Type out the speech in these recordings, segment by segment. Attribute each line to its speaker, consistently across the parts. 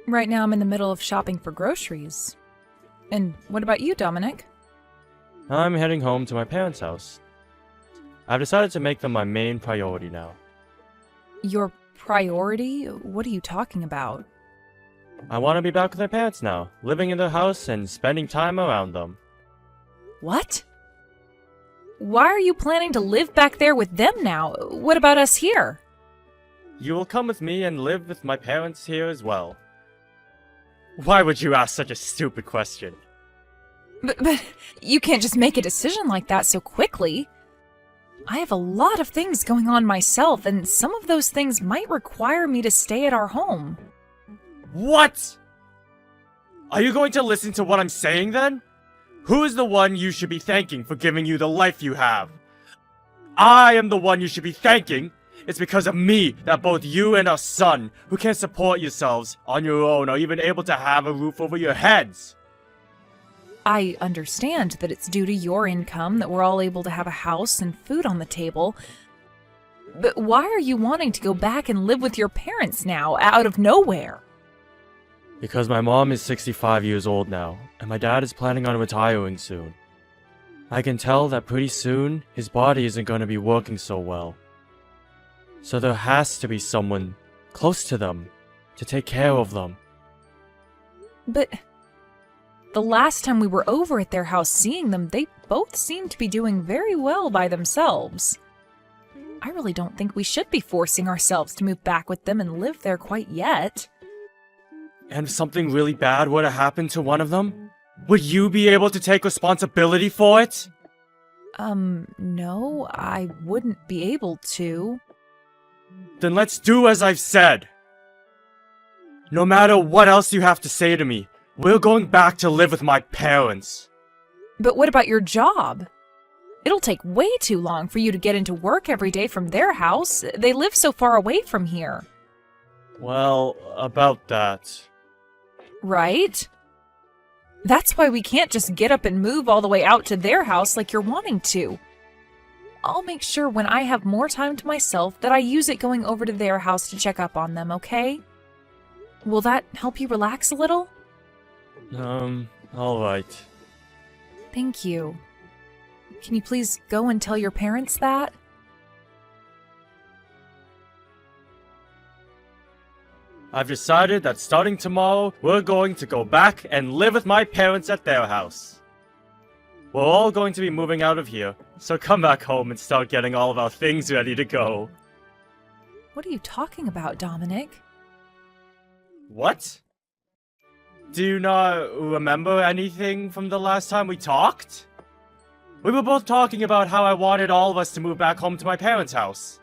Speaker 1: Right now I'm in the middle of shopping for groceries. And what about you, Dominic?
Speaker 2: I'm heading home to my parents' house. I've decided to make them my main priority now.
Speaker 1: Your priority? What are you talking about?
Speaker 2: I want to be back with my parents now, living in their house and spending time around them.
Speaker 1: What? Why are you planning to live back there with them now? What about us here?
Speaker 2: You will come with me and live with my parents here as well. Why would you ask such a stupid question?
Speaker 1: But you can't just make a decision like that so quickly. I have a lot of things going on myself, and some of those things might require me to stay at our home.
Speaker 2: What? Are you going to listen to what I'm saying then? Who is the one you should be thanking for giving you the life you have? I am the one you should be thanking. It's because of me that both you and our son, who can't support yourselves on your own, are even able to have a roof over your heads.
Speaker 1: I understand that it's due to your income that we're all able to have a house and food on the table. But why are you wanting to go back and live with your parents now, out of nowhere?
Speaker 2: Because my mom is 65 years old now, and my dad is planning on retiring soon. I can tell that pretty soon, his body isn't going to be working so well. So there has to be someone close to them to take care of them.
Speaker 1: But the last time we were over at their house seeing them, they both seemed to be doing very well by themselves. I really don't think we should be forcing ourselves to move back with them and live there quite yet.
Speaker 2: And if something really bad were to happen to one of them, would you be able to take responsibility for it?
Speaker 1: No, I wouldn't be able to.
Speaker 2: Then let's do as I've said. No matter what else you have to say to me, we're going back to live with my parents.
Speaker 1: But what about your job? It'll take way too long for you to get into work every day from their house. They live so far away from here.
Speaker 2: Well, about that.
Speaker 1: Right? That's why we can't just get up and move all the way out to their house like you're wanting to. I'll make sure when I have more time to myself that I use it going over to their house to check up on them, okay? Will that help you relax a little?
Speaker 2: Alright.
Speaker 1: Thank you. Can you please go and tell your parents that?
Speaker 2: I've decided that starting tomorrow, we're going to go back and live with my parents at their house. We're all going to be moving out of here, so come back home and start getting all of our things ready to go.
Speaker 1: What are you talking about, Dominic?
Speaker 2: What? Do you not remember anything from the last time we talked? We were both talking about how I wanted all of us to move back home to my parents' house.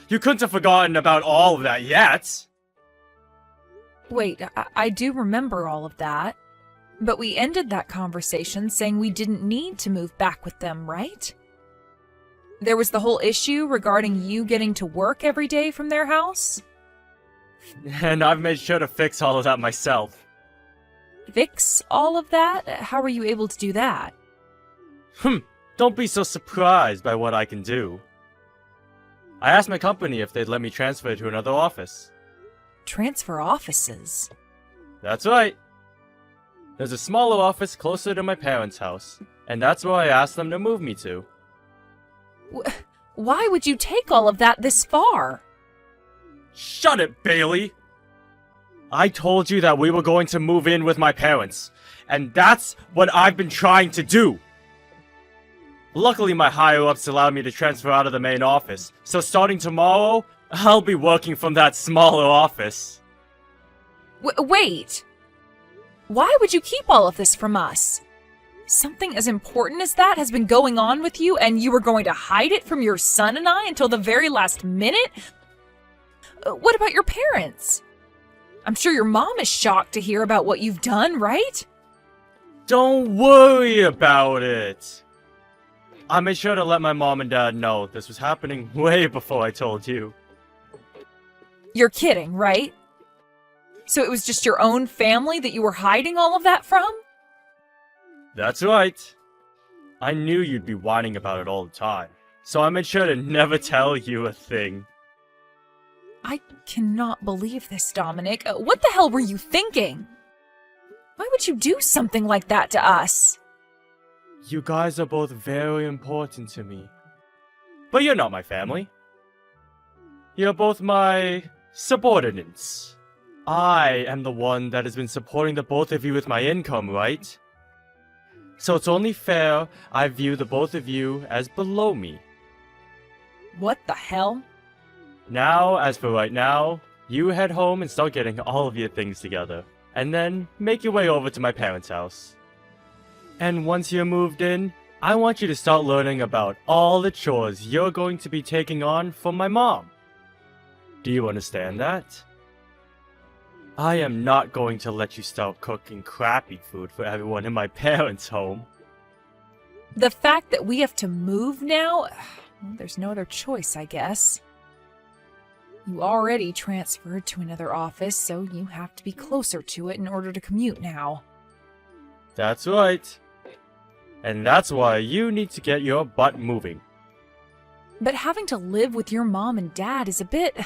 Speaker 2: You couldn't have forgotten about all of that yet.
Speaker 1: Wait, I do remember all of that. But we ended that conversation saying we didn't need to move back with them, right? There was the whole issue regarding you getting to work every day from their house?
Speaker 2: And I've made sure to fix all of that myself.
Speaker 1: Fix all of that? How were you able to do that?
Speaker 2: Don't be so surprised by what I can do. I asked my company if they'd let me transfer to another office.
Speaker 1: Transfer offices?
Speaker 2: That's right. There's a smaller office closer to my parents' house, and that's where I asked them to move me to.
Speaker 1: Why would you take all of that this far?
Speaker 2: Shut it, Bailey! I told you that we were going to move in with my parents, and that's what I've been trying to do! Luckily, my higher-ups allowed me to transfer out of the main office, so starting tomorrow, I'll be working from that smaller office.
Speaker 1: Wait! Why would you keep all of this from us? Something as important as that has been going on with you, and you were going to hide it from your son and I until the very last minute? What about your parents? I'm sure your mom is shocked to hear about what you've done, right?
Speaker 2: Don't worry about it. I made sure to let my mom and dad know this was happening way before I told you.
Speaker 1: You're kidding, right? So it was just your own family that you were hiding all of that from?
Speaker 2: That's right. I knew you'd be whining about it all the time, so I made sure to never tell you a thing.
Speaker 1: I cannot believe this, Dominic. What the hell were you thinking? Why would you do something like that to us?
Speaker 2: You guys are both very important to me. But you're not my family. You're both my subordinates. I am the one that has been supporting the both of you with my income, right? So it's only fair I view the both of you as below me.
Speaker 1: What the hell?
Speaker 2: Now, as for right now, you head home and start getting all of your things together. And then make your way over to my parents' house. And once you're moved in, I want you to start learning about all the chores you're going to be taking on from my mom. Do you understand that? I am not going to let you start cooking crappy food for everyone in my parents' home.
Speaker 1: The fact that we have to move now? Well, there's no other choice, I guess. You already transferred to another office, so you have to be closer to it in order to commute now.
Speaker 2: That's right. And that's why you need to get your butt moving.
Speaker 1: But having to live with your mom and dad is a bit...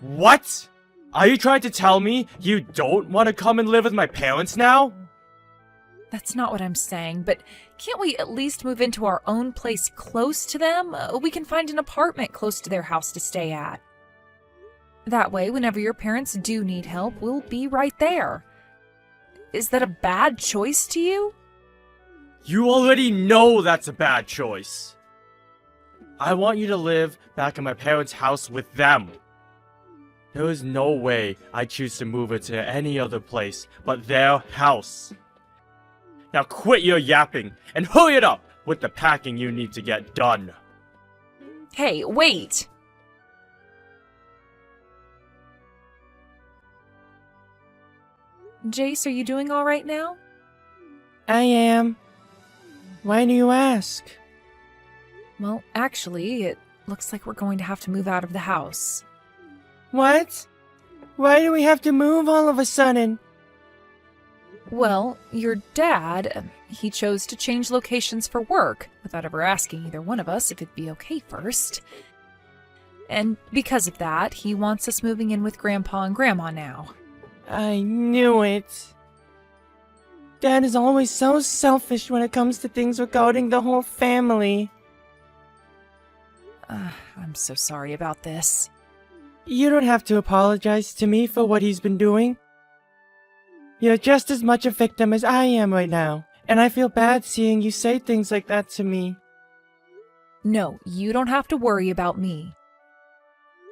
Speaker 2: What? Are you trying to tell me you don't want to come and live with my parents now?
Speaker 1: That's not what I'm saying, but can't we at least move into our own place close to them? We can find an apartment close to their house to stay at. That way, whenever your parents do need help, we'll be right there. Is that a bad choice to you?
Speaker 2: You already know that's a bad choice. I want you to live back in my parents' house with them. There is no way I choose to move it to any other place but their house. Now quit your yapping and hurry it up with the packing you need to get done.
Speaker 1: Hey, wait! Jace, are you doing all right now?
Speaker 3: I am. Why do you ask?
Speaker 1: Well, actually, it looks like we're going to have to move out of the house.
Speaker 3: What? Why do we have to move all of a sudden?
Speaker 1: Well, your dad, he chose to change locations for work without ever asking either one of us if it'd be okay first. And because of that, he wants us moving in with Grandpa and Grandma now.
Speaker 3: I knew it. Dad is always so selfish when it comes to things regarding the whole family.
Speaker 1: I'm so sorry about this.
Speaker 3: You don't have to apologize to me for what he's been doing. You're just as much a victim as I am right now, and I feel bad seeing you say things like that to me.
Speaker 1: No, you don't have to worry about me.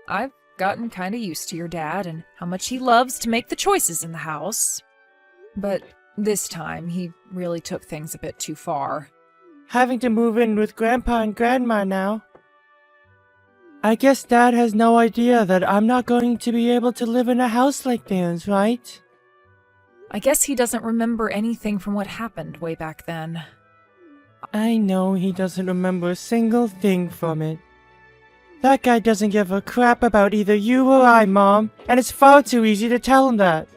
Speaker 1: I've gotten kind of used to your dad and how much he loves to make the choices in the house. But this time, he really took things a bit too far.
Speaker 3: Having to move in with Grandpa and Grandma now. I guess Dad has no idea that I'm not going to be able to live in a house like theirs, right?
Speaker 1: I guess he doesn't remember anything from what happened way back then.
Speaker 3: I know he doesn't remember a single thing from it. That guy doesn't give a crap about either you or I, Mom, and it's far too easy to tell him that.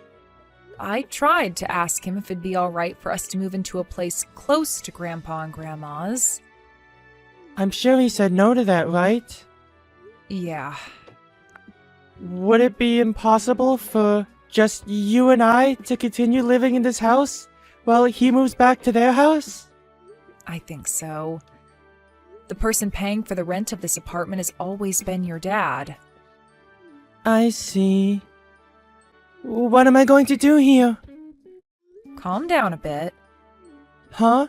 Speaker 1: I tried to ask him if it'd be alright for us to move into a place close to Grandpa and Grandma's.
Speaker 3: I'm sure he said no to that, right?
Speaker 1: Yeah.
Speaker 3: Would it be impossible for just you and I to continue living in this house while he moves back to their house?
Speaker 1: I think so. The person paying for the rent of this apartment has always been your dad.
Speaker 3: I see. What am I going to do here?
Speaker 1: Calm down a bit.
Speaker 3: Huh?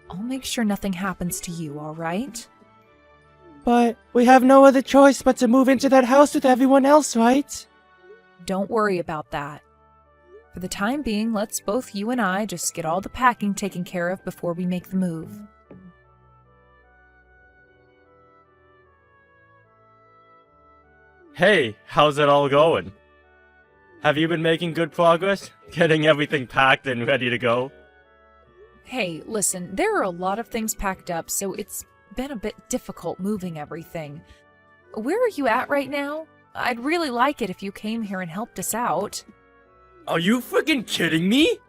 Speaker 1: I'll make sure nothing happens to you, alright?
Speaker 3: But we have no other choice but to move into that house with everyone else, right?
Speaker 1: Don't worry about that. For the time being, let's both you and I just get all the packing taken care of before we make the move.
Speaker 2: Hey, how's it all going? Have you been making good progress? Getting everything packed and ready to go?
Speaker 1: Hey, listen, there are a lot of things packed up, so it's been a bit difficult moving everything. Where are you at right now? I'd really like it if you came here and helped us out.
Speaker 2: Are you freaking kidding me?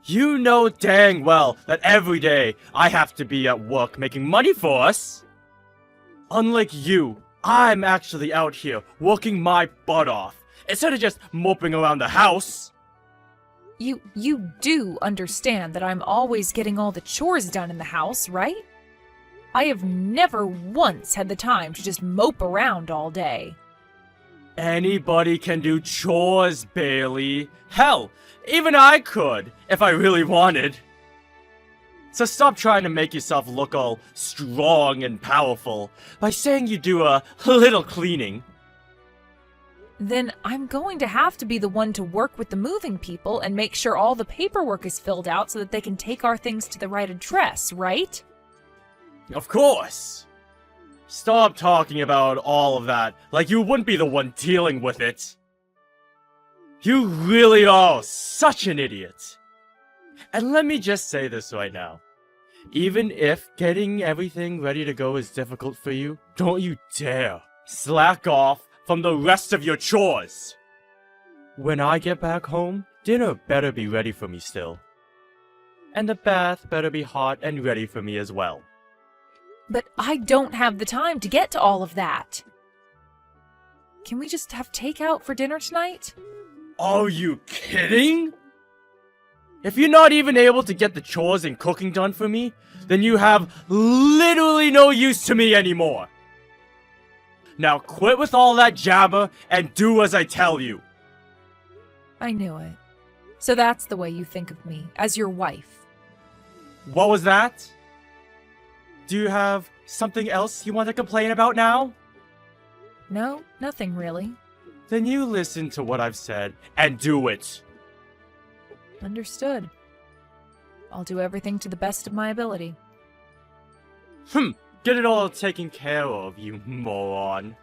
Speaker 2: You know dang well that every day I have to be at work making money for us. Unlike you, I'm actually out here working my butt off, instead of just moping around the house.
Speaker 1: You do understand that I'm always getting all the chores done in the house, right? I have never once had the time to just mope around all day.
Speaker 2: Anybody can do chores, Bailey. Hell, even I could, if I really wanted. So stop trying to make yourself look all strong and powerful by saying you do a little cleaning.
Speaker 1: Then I'm going to have to be the one to work with the moving people and make sure all the paperwork is filled out so that they can take our things to the right address, right?
Speaker 2: Of course! Stop talking about all of that like you wouldn't be the one dealing with it. You really are such an idiot. And let me just say this right now. Even if getting everything ready to go is difficult for you, don't you dare slack off from the rest of your chores. When I get back home, dinner better be ready for me still. And the bath better be hot and ready for me as well.
Speaker 1: But I don't have the time to get to all of that. Can we just have takeout for dinner tonight?
Speaker 2: Are you kidding? If you're not even able to get the chores and cooking done for me, then you have literally no use to me anymore. Now quit with all that jabber and do as I tell you.
Speaker 1: I knew it. So that's the way you think of me, as your wife.
Speaker 2: What was that? Do you have something else you want to complain about now?
Speaker 1: No, nothing really.
Speaker 2: Then you listen to what I've said and do it.
Speaker 1: Understood. I'll do everything to the best of my ability.
Speaker 2: Get it all taken care of, you moron.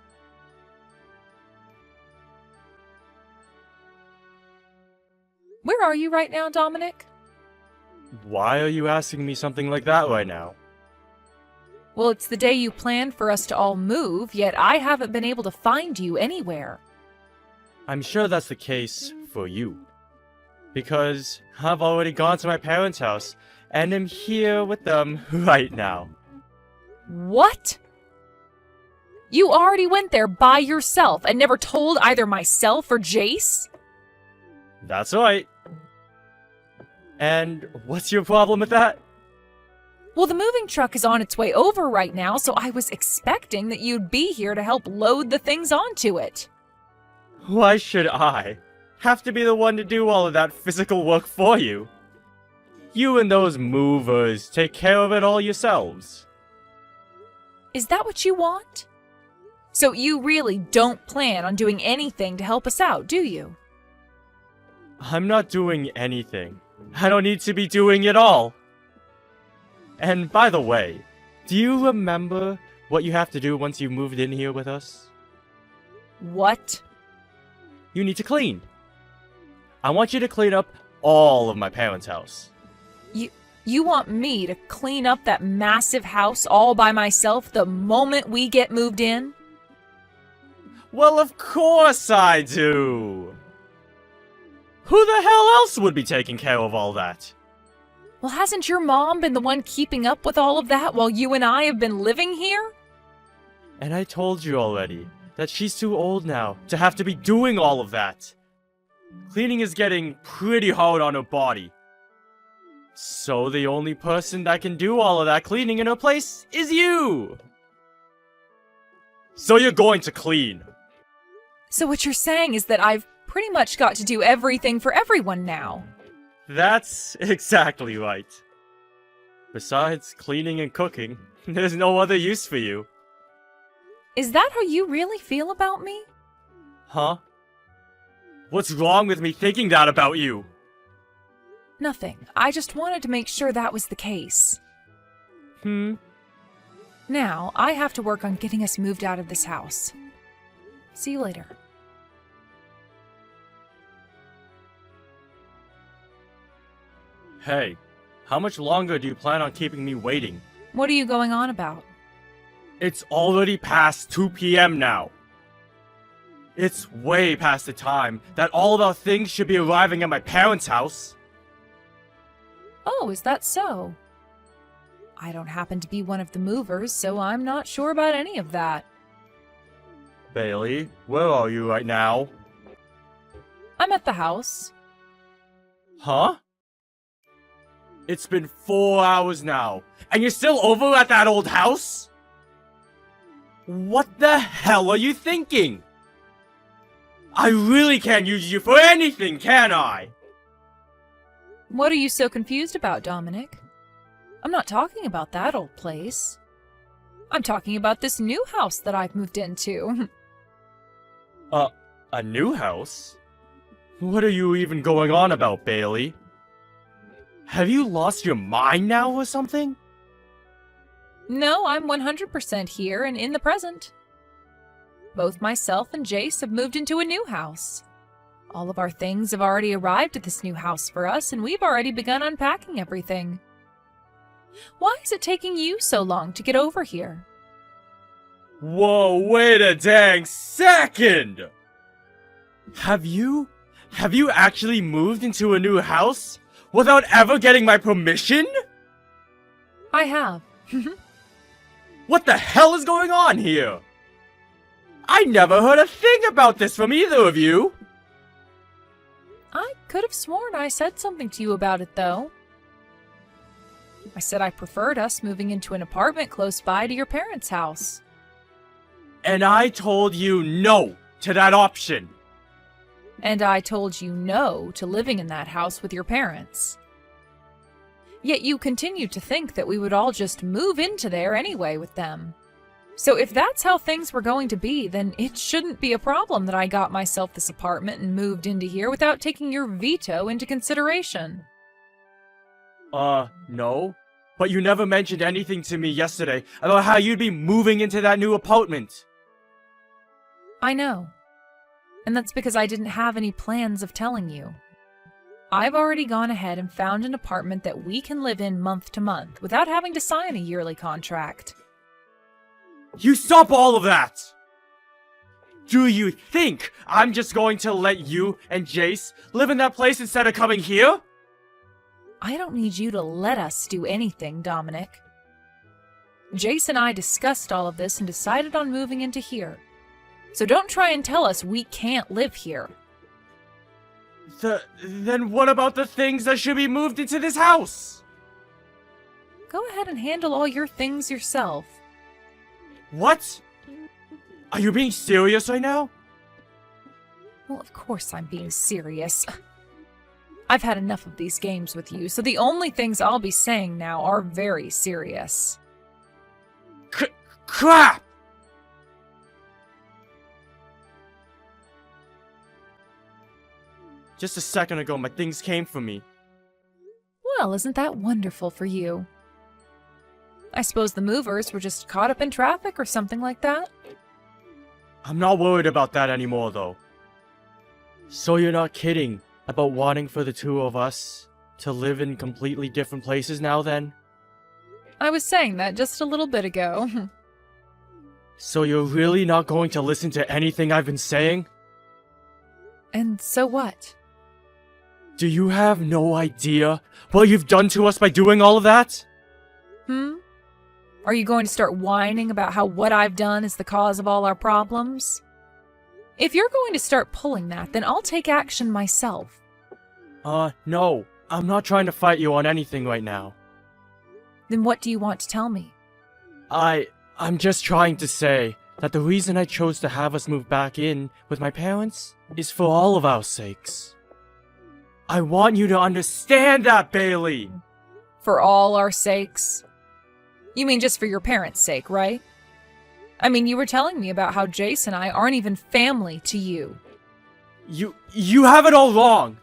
Speaker 1: Where are you right now, Dominic?
Speaker 2: Why are you asking me something like that right now?
Speaker 1: Well, it's the day you planned for us to all move, yet I haven't been able to find you anywhere.
Speaker 2: I'm sure that's the case for you. Because I've already gone to my parents' house, and am here with them right now.
Speaker 1: What? You already went there by yourself and never told either myself or Jace?
Speaker 2: That's right. And what's your problem with that?
Speaker 1: Well, the moving truck is on its way over right now, so I was expecting that you'd be here to help load the things onto it.
Speaker 2: Why should I have to be the one to do all of that physical work for you? You and those movers take care of it all yourselves.
Speaker 1: Is that what you want? So you really don't plan on doing anything to help us out, do you?
Speaker 2: I'm not doing anything. I don't need to be doing it all. And by the way, do you remember what you have to do once you moved in here with us?
Speaker 1: What?
Speaker 2: You need to clean. I want you to clean up all of my parents' house.
Speaker 1: You want me to clean up that massive house all by myself the moment we get moved in?
Speaker 2: Well, of course I do! Who the hell else would be taking care of all that?
Speaker 1: Well, hasn't your mom been the one keeping up with all of that while you and I have been living here?
Speaker 2: And I told you already that she's too old now to have to be doing all of that. Cleaning is getting pretty hard on her body. So the only person that can do all of that cleaning in her place is you! So you're going to clean.
Speaker 1: So what you're saying is that I've pretty much got to do everything for everyone now.
Speaker 2: That's exactly right. Besides cleaning and cooking, there's no other use for you.
Speaker 1: Is that how you really feel about me?
Speaker 2: Huh? What's wrong with me thinking that about you?
Speaker 1: Nothing. I just wanted to make sure that was the case. Now, I have to work on getting us moved out of this house. See you later.
Speaker 2: Hey, how much longer do you plan on keeping me waiting?
Speaker 1: What are you going on about?
Speaker 2: It's already past 2 p.m. now. It's way past the time that all of our things should be arriving at my parents' house.
Speaker 1: Oh, is that so? I don't happen to be one of the movers, so I'm not sure about any of that.
Speaker 2: Bailey, where are you right now?
Speaker 1: I'm at the house.
Speaker 2: Huh? It's been 4 hours now, and you're still over at that old house? What the hell are you thinking? I really can't use you for anything, can I?
Speaker 1: What are you so confused about, Dominic? I'm not talking about that old place. I'm talking about this new house that I've moved into.
Speaker 2: A new house? What are you even going on about, Bailey? Have you lost your mind now or something?
Speaker 1: No, I'm 100% here and in the present. Both myself and Jace have moved into a new house. All of our things have already arrived at this new house for us, and we've already begun unpacking everything. Why is it taking you so long to get over here?
Speaker 2: Whoa, wait a dang second! Have you actually moved into a new house without ever getting my permission?
Speaker 1: I have.
Speaker 2: What the hell is going on here? I never heard a thing about this from either of you!
Speaker 1: I could have sworn I said something to you about it, though. I said I preferred us moving into an apartment close by to your parents' house.
Speaker 2: And I told you no to that option.
Speaker 1: And I told you no to living in that house with your parents. Yet you continued to think that we would all just move into there anyway with them. So if that's how things were going to be, then it shouldn't be a problem that I got myself this apartment and moved into here without taking your veto into consideration.
Speaker 2: No. But you never mentioned anything to me yesterday about how you'd be moving into that new apartment.
Speaker 1: I know. And that's because I didn't have any plans of telling you. I've already gone ahead and found an apartment that we can live in month to month without having to sign a yearly contract.
Speaker 2: You stop all of that! Do you think I'm just going to let you and Jace live in that place instead of coming here?
Speaker 1: I don't need you to let us do anything, Dominic. Jace and I discussed all of this and decided on moving into here. So don't try and tell us we can't live here.
Speaker 2: Then what about the things that should be moved into this house?
Speaker 1: Go ahead and handle all your things yourself.
Speaker 2: What? Are you being serious right now?
Speaker 1: Well, of course I'm being serious. I've had enough of these games with you, so the only things I'll be saying now are very serious.
Speaker 2: Crap! Just a second ago, my things came for me.
Speaker 1: Well, isn't that wonderful for you? I suppose the movers were just caught up in traffic or something like that?
Speaker 2: I'm not worried about that anymore, though. So you're not kidding about wanting for the two of us to live in completely different places now, then?
Speaker 1: I was saying that just a little bit ago.
Speaker 2: So you're really not going to listen to anything I've been saying?
Speaker 1: And so what?
Speaker 2: Do you have no idea what you've done to us by doing all of that?
Speaker 1: Are you going to start whining about how what I've done is the cause of all our problems? If you're going to start pulling that, then I'll take action myself.
Speaker 2: No. I'm not trying to fight you on anything right now.
Speaker 1: Then what do you want to tell me?
Speaker 2: I'm just trying to say that the reason I chose to have us move back in with my parents is for all of our sakes. I want you to understand that, Bailey!
Speaker 1: For all our sakes? You mean just for your parents' sake, right? I mean, you were telling me about how Jace and I aren't even family to you.
Speaker 2: You have it all wrong!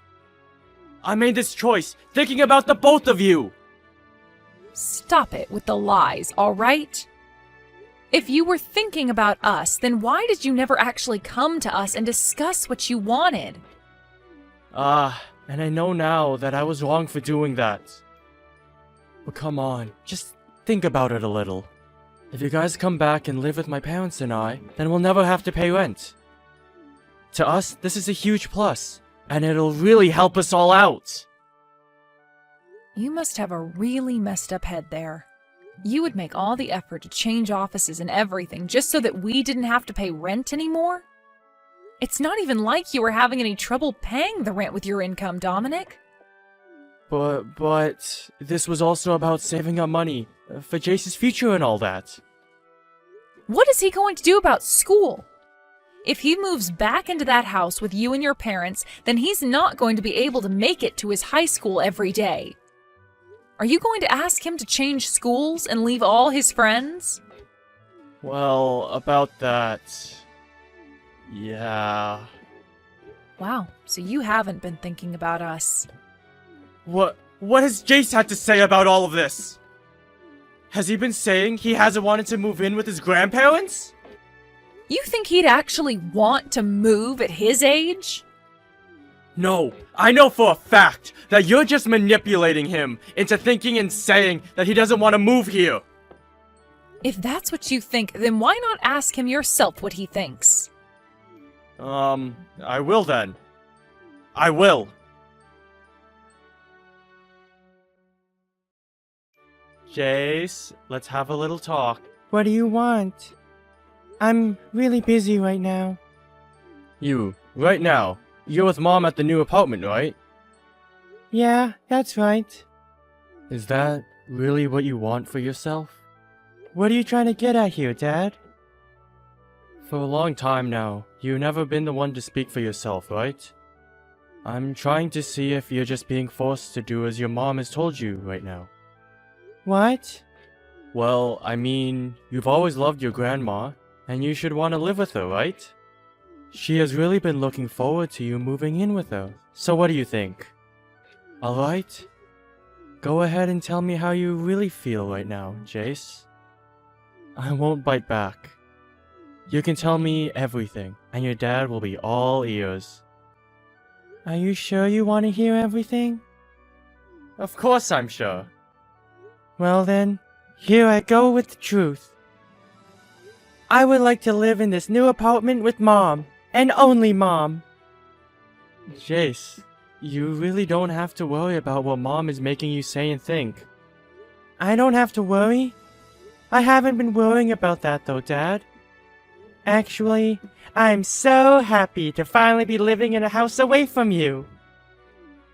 Speaker 2: I made this choice thinking about the both of you!
Speaker 1: Stop it with the lies, all right? If you were thinking about us, then why did you never actually come to us and discuss what you wanted?
Speaker 2: And I know now that I was wrong for doing that. But come on, just think about it a little. If you guys come back and live with my parents and I, then we'll never have to pay rent. To us, this is a huge plus, and it'll really help us all out.
Speaker 1: You must have a really messed up head there. You would make all the effort to change offices and everything just so that we didn't have to pay rent anymore? It's not even like you were having any trouble paying the rent with your income, Dominic.
Speaker 3: But this was also about saving up money for Jace's future and all that.
Speaker 1: What is he going to do about school? If he moves back into that house with you and your parents, then he's not going to be able to make it to his high school every day. Are you going to ask him to change schools and leave all his friends?
Speaker 2: Well, about that... yeah...
Speaker 1: Wow, so you haven't been thinking about us.
Speaker 2: What has Jace had to say about all of this? Has he been saying he hasn't wanted to move in with his grandparents?
Speaker 1: You think he'd actually want to move at his age?
Speaker 2: No, I know for a fact that you're just manipulating him into thinking and saying that he doesn't want to move here.
Speaker 1: If that's what you think, then why not ask him yourself what he thinks?
Speaker 2: I will then. I will. Jace, let's have a little talk.
Speaker 3: What do you want? I'm really busy right now.
Speaker 2: You, right now, you're with Mom at the new apartment, right?
Speaker 3: Yeah, that's right.
Speaker 2: Is that really what you want for yourself?
Speaker 3: What are you trying to get at here, Dad?
Speaker 2: For a long time now, you've never been the one to speak for yourself, right? I'm trying to see if you're just being forced to do as your mom has told you right now.
Speaker 3: What?
Speaker 2: Well, I mean, you've always loved your grandma, and you should want to live with her, right? She has really been looking forward to you moving in with her. So what do you think? Alright? Go ahead and tell me how you really feel right now, Jace. I won't bite back. You can tell me everything, and your dad will be all ears.
Speaker 3: Are you sure you want to hear everything?
Speaker 2: Of course I'm sure.
Speaker 3: Well then, here I go with the truth. I would like to live in this new apartment with Mom, and only Mom.
Speaker 2: Jace, you really don't have to worry about what Mom is making you say and think.
Speaker 3: I don't have to worry? I haven't been worrying about that though, Dad. Actually, I'm so happy to finally be living in a house away from you.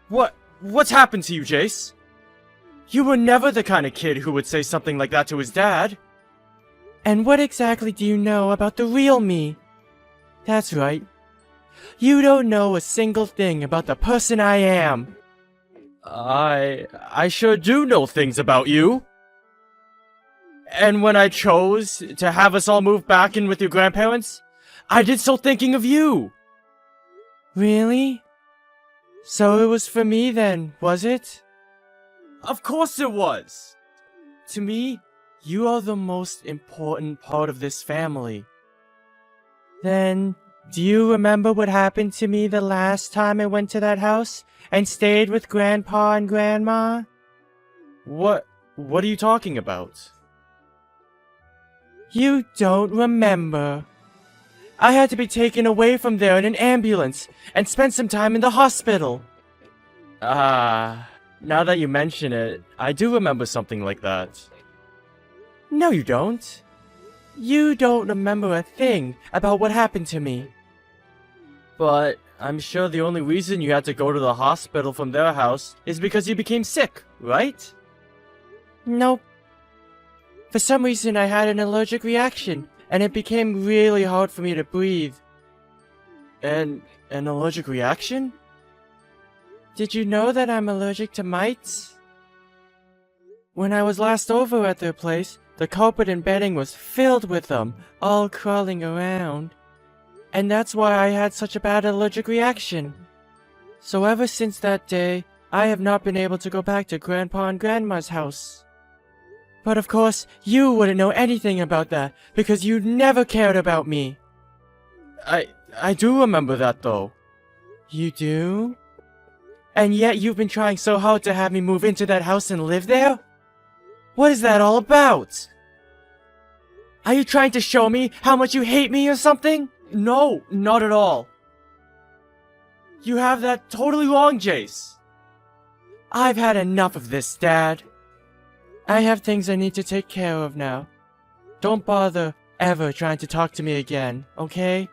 Speaker 2: What's happened to you, Jace? You were never the kind of kid who would say something like that to his dad.
Speaker 3: And what exactly do you know about the real me? That's right. You don't know a single thing about the person I am.
Speaker 2: I sure do know things about you. And when I chose to have us all move back in with your grandparents, I did so thinking of you.
Speaker 3: Really? So it was for me then, was it?
Speaker 2: Of course it was. To me, you are the most important part of this family.
Speaker 3: Then, do you remember what happened to me the last time I went to that house and stayed with Grandpa and Grandma?
Speaker 2: What are you talking about?
Speaker 3: You don't remember. I had to be taken away from there in an ambulance and spent some time in the hospital.
Speaker 2: Now that you mention it, I do remember something like that.
Speaker 3: No, you don't. You don't remember a thing about what happened to me.
Speaker 2: But I'm sure the only reason you had to go to the hospital from their house is because you became sick, right?
Speaker 3: Nope. For some reason I had an allergic reaction, and it became really hard for me to breathe.
Speaker 2: An allergic reaction?
Speaker 3: Did you know that I'm allergic to mites? When I was last over at their place, the carpet and bedding was filled with them, all crawling around. And that's why I had such a bad allergic reaction. So ever since that day, I have not been able to go back to Grandpa and Grandma's house. But of course, you wouldn't know anything about that, because you never cared about me.
Speaker 2: I do remember that though.
Speaker 3: You do? And yet you've been trying so hard to have me move into that house and live there? What is that all about? Are you trying to show me how much you hate me or something?
Speaker 2: No, not at all. You have that totally wrong, Jace.
Speaker 3: I've had enough of this, Dad. I have things I need to take care of now. Don't bother ever trying to talk to me again, okay?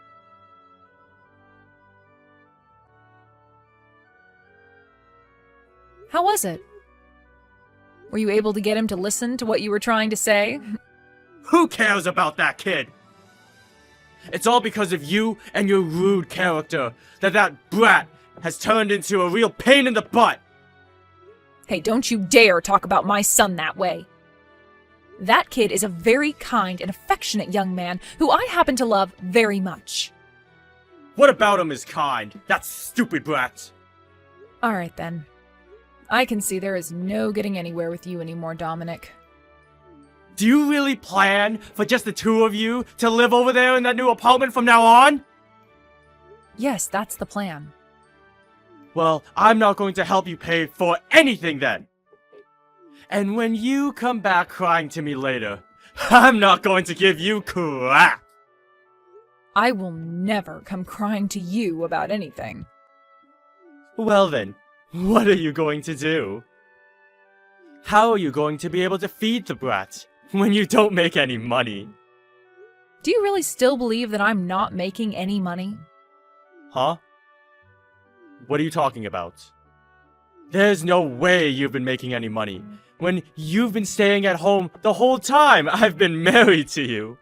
Speaker 1: How was it? Were you able to get him to listen to what you were trying to say?
Speaker 2: Who cares about that kid? It's all because of you and your rude character that brat has turned into a real pain in the butt.
Speaker 1: Hey, don't you dare talk about my son that way. That kid is a very kind and affectionate young man who I happen to love very much.
Speaker 2: What about him is kind? That stupid brat.
Speaker 1: All right, then. I can see there is no getting anywhere with you anymore, Dominic.
Speaker 2: Do you really plan for just the two of you to live over there in that new apartment from now on?
Speaker 1: Yes, that's the plan.
Speaker 2: Well, I'm not going to help you pay for anything then. And when you come back crying to me later, I'm not going to give you crap.
Speaker 1: I will never come crying to you about anything.
Speaker 2: Well then, what are you going to do? How are you going to be able to feed the brat when you don't make any money?
Speaker 1: Do you really still believe that I'm not making any money?
Speaker 2: Huh? What are you talking about? There's no way you've been making any money when you've been staying at home the whole time I've been married to you.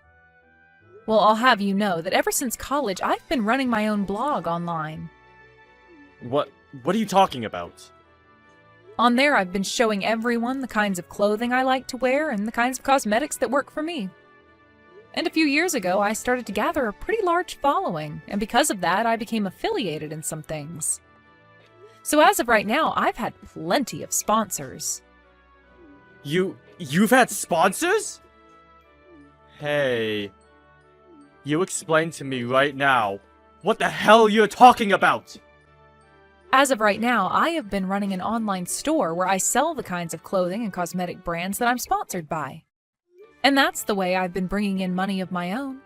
Speaker 1: Well, I'll have you know that ever since college, I've been running my own blog online.
Speaker 2: What are you talking about?
Speaker 1: On there, I've been showing everyone the kinds of clothing I like to wear and the kinds of cosmetics that work for me. And a few years ago, I started to gather a pretty large following, and because of that, I became affiliated in some things. So as of right now, I've had plenty of sponsors.
Speaker 2: You've had sponsors? Hey, you explain to me right now what the hell you're talking about.
Speaker 1: As of right now, I have been running an online store where I sell the kinds of clothing and cosmetic brands that I'm sponsored by. And that's the way I've been bringing in money of my own.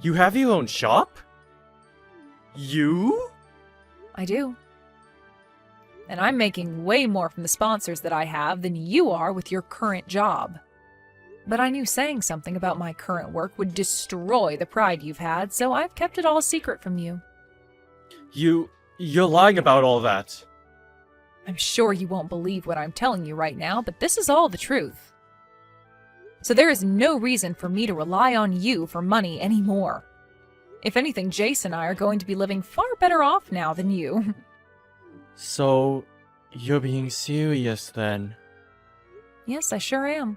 Speaker 2: You have your own shop? You?
Speaker 1: I do. And I'm making way more from the sponsors that I have than you are with your current job. But I knew saying something about my current work would destroy the pride you've had, so I've kept it all secret from you.
Speaker 2: You're lying about all that.
Speaker 1: I'm sure you won't believe what I'm telling you right now, but this is all the truth. So there is no reason for me to rely on you for money anymore. If anything, Jace and I are going to be living far better off now than you.
Speaker 3: So, you're being serious then?
Speaker 1: Yes, I sure am.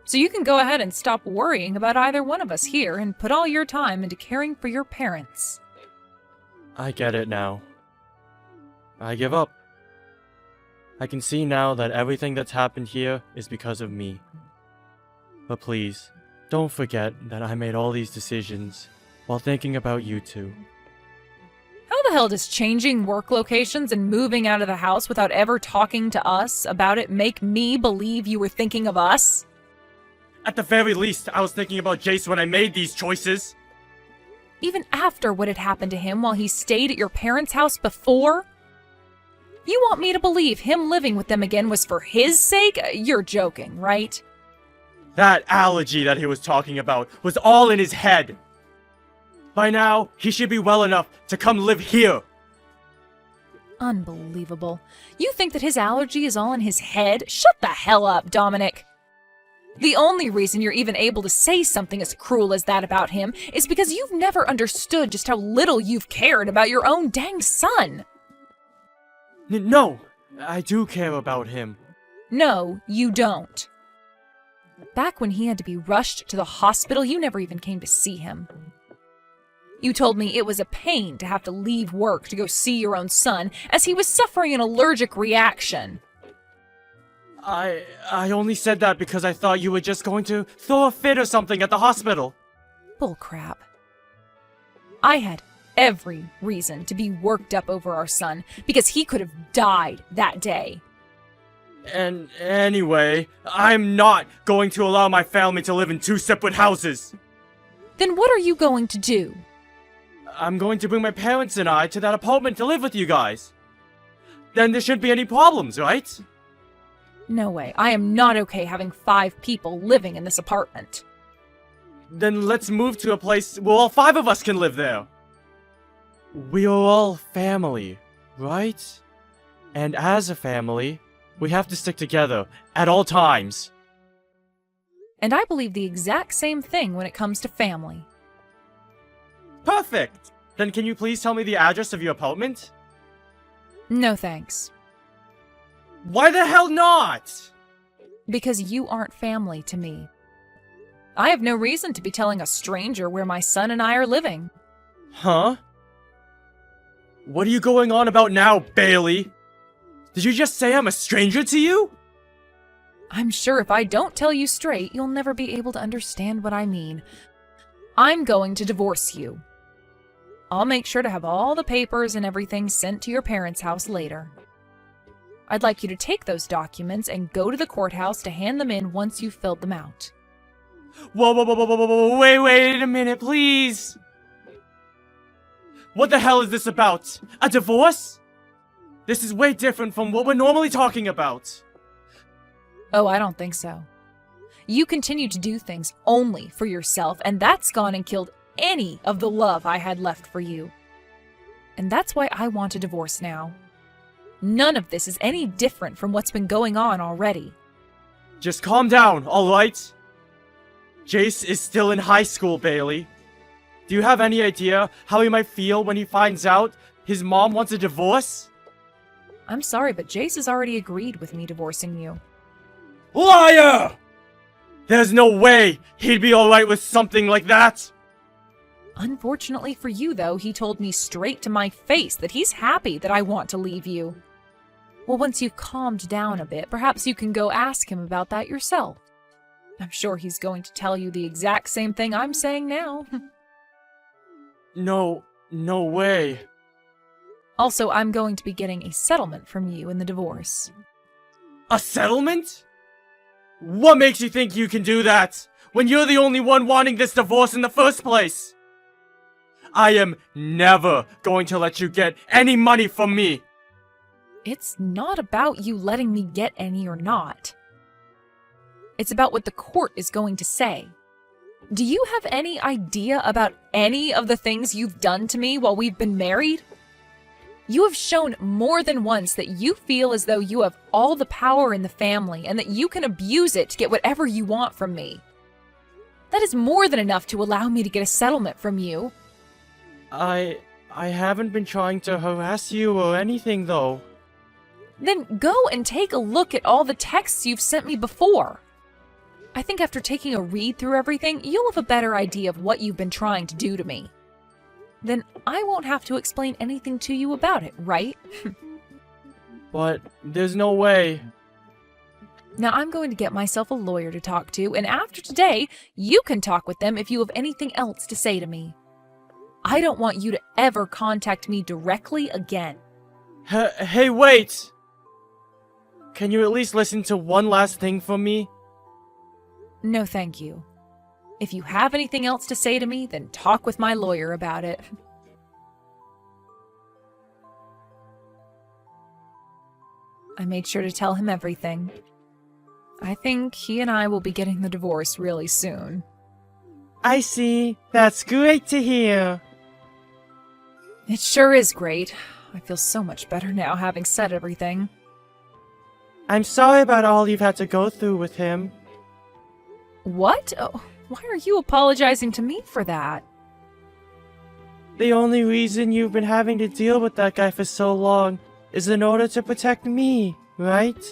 Speaker 1: So you can go ahead and stop worrying about either one of us here and put all your time into caring for your parents.
Speaker 3: I get it now. I give up. I can see now that everything that's happened here is because of me. But please, don't forget that I made all these decisions while thinking about you two.
Speaker 1: How the hell does changing work locations and moving out of the house without ever talking to us about it make me believe you were thinking of us?
Speaker 2: At the very least, I was thinking about Jace when I made these choices.
Speaker 1: Even after what had happened to him while he stayed at your parents' house before? You want me to believe him living with them again was for his sake? You're joking, right?
Speaker 2: That allergy that he was talking about was all in his head. By now, he should be well enough to come live here.
Speaker 1: Unbelievable. You think that his allergy is all in his head? Shut the hell up, Dominic. The only reason you're even able to say something as cruel as that about him is because you've never understood just how little you've cared about your own dang son.
Speaker 2: No, I do care about him.
Speaker 1: No, you don't. Back when he had to be rushed to the hospital, you never even came to see him. You told me it was a pain to have to leave work to go see your own son, as he was suffering an allergic reaction.
Speaker 2: I only said that because I thought you were just going to throw a fit or something at the hospital.
Speaker 1: Bullcrap. I had every reason to be worked up over our son, because he could have died that day.
Speaker 2: And anyway, I'm not going to allow my family to live in two separate houses.
Speaker 1: Then what are you going to do?
Speaker 2: I'm going to bring my parents and I to that apartment to live with you guys. Then there shouldn't be any problems, right?
Speaker 1: No way. I am not okay having 5 people living in this apartment.
Speaker 2: Then let's move to a place where all 5 of us can live there.
Speaker 3: We are all family, right? And as a family,
Speaker 2: We have to stick together at all times.
Speaker 1: And I believe the exact same thing when it comes to family.
Speaker 2: Perfect! Then can you please tell me the address of your apartment?
Speaker 1: No thanks.
Speaker 2: Why the hell not?
Speaker 1: Because you aren't family to me. I have no reason to be telling a stranger where my son and I are living.
Speaker 2: Huh? What are you going on about now, Bailey? Did you just say I'm a stranger to you?
Speaker 1: I'm sure if I don't tell you straight, you'll never be able to understand what I mean. I'm going to divorce you. I'll make sure to have all the papers and everything sent to your parents' house later. I'd like you to take those documents and go to the courthouse to hand them in once you've filled them out.
Speaker 2: Whoa, wait a minute, please! What the hell is this about? A divorce? This is way different from what we're normally talking about.
Speaker 1: Oh, I don't think so. You continue to do things only for yourself, and that's gone and killed any of the love I had left for you. And that's why I want a divorce now. None of this is any different from what's been going on already.
Speaker 2: Just calm down, alright? Jace is still in high school, Bailey. Do you have any idea how he might feel when he finds out his mom wants a divorce?
Speaker 1: I'm sorry, but Jace has already agreed with me divorcing you.
Speaker 2: Liar! There's no way he'd be alright with something like that!
Speaker 1: Unfortunately for you, though, he told me straight to my face that he's happy that I want to leave you. Well, once you've calmed down a bit, perhaps you can go ask him about that yourself. I'm sure he's going to tell you the exact same thing I'm saying now.
Speaker 3: no way.
Speaker 1: Also, I'm going to be getting a settlement from you in the divorce.
Speaker 2: A settlement? What makes you think you can do that, when you're the only one wanting this divorce in the first place? I am never going to let you get any money from me.
Speaker 1: It's not about you letting me get any or not. It's about what the court is going to say. Do you have any idea about any of the things you've done to me while we've been married? You have shown more than once that you feel as though you have all the power in the family and that you can abuse it to get whatever you want from me. That is more than enough to allow me to get a settlement from you.
Speaker 3: I haven't been trying to harass you or anything, though.
Speaker 1: Then go and take a look at all the texts you've sent me before. I think after taking a read through everything, you'll have a better idea of what you've been trying to do to me. Then I won't have to explain anything to you about it, right?
Speaker 3: But there's no way.
Speaker 1: Now I'm going to get myself a lawyer to talk to, and after today, you can talk with them if you have anything else to say to me. I don't want you to ever contact me directly again.
Speaker 3: Hey, wait! Can you at least listen to one last thing from me?
Speaker 1: No, thank you. If you have anything else to say to me, then talk with my lawyer about it. I made sure to tell him everything. I think he and I will be getting the divorce really soon.
Speaker 3: I see. That's great to hear.
Speaker 1: It sure is great. I feel so much better now having said everything.
Speaker 3: I'm sorry about all you've had to go through with him.
Speaker 1: What? Oh, why are you apologizing to me for that?
Speaker 3: The only reason you've been having to deal with that guy for so long is in order to protect me, right?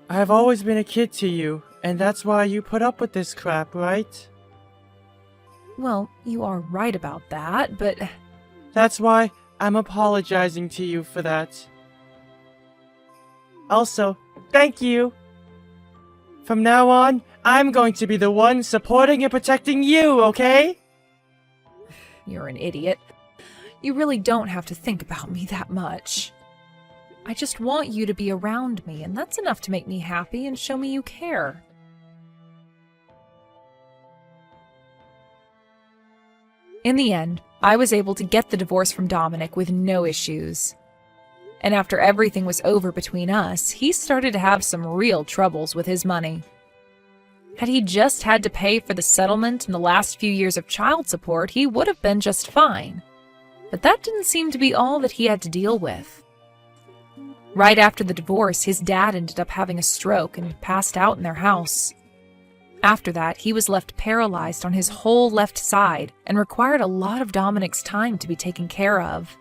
Speaker 3: I've always been a kid to you, and that's why you put up with this crap, right?
Speaker 1: Well, you are right about that, but...
Speaker 3: That's why I'm apologizing to you for that. Also, thank you! From now on, I'm going to be the one supporting and protecting you, okay?
Speaker 1: You're an idiot. You really don't have to think about me that much. I just want you to be around me, and that's enough to make me happy and show me you care. In the end, I was able to get the divorce from Dominic with no issues. And after everything was over between us, he started to have some real troubles with his money. Had he just had to pay for the settlement and the last few years of child support, he would have been just fine. But that didn't seem to be all that he had to deal with. Right after the divorce, his dad ended up having a stroke and passed out in their house. After that, he was left paralyzed on his whole left side and required a lot of Dominic's time to be taken care of.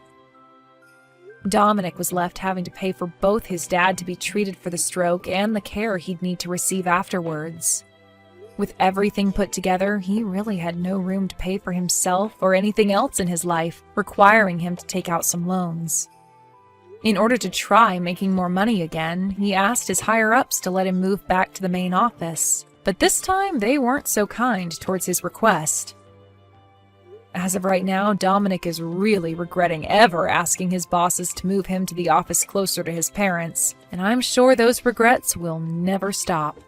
Speaker 1: Dominic was left having to pay for both his dad to be treated for the stroke and the care he'd need to receive afterwards. With everything put together, he really had no room to pay for himself or anything else in his life, requiring him to take out some loans. In order to try making more money again, he asked his higher-ups to let him move back to the main office, but this time they weren't so kind towards his request. As of right now, Dominic is really regretting ever asking his bosses to move him to the office closer to his parents, and I'm sure those regrets will never stop.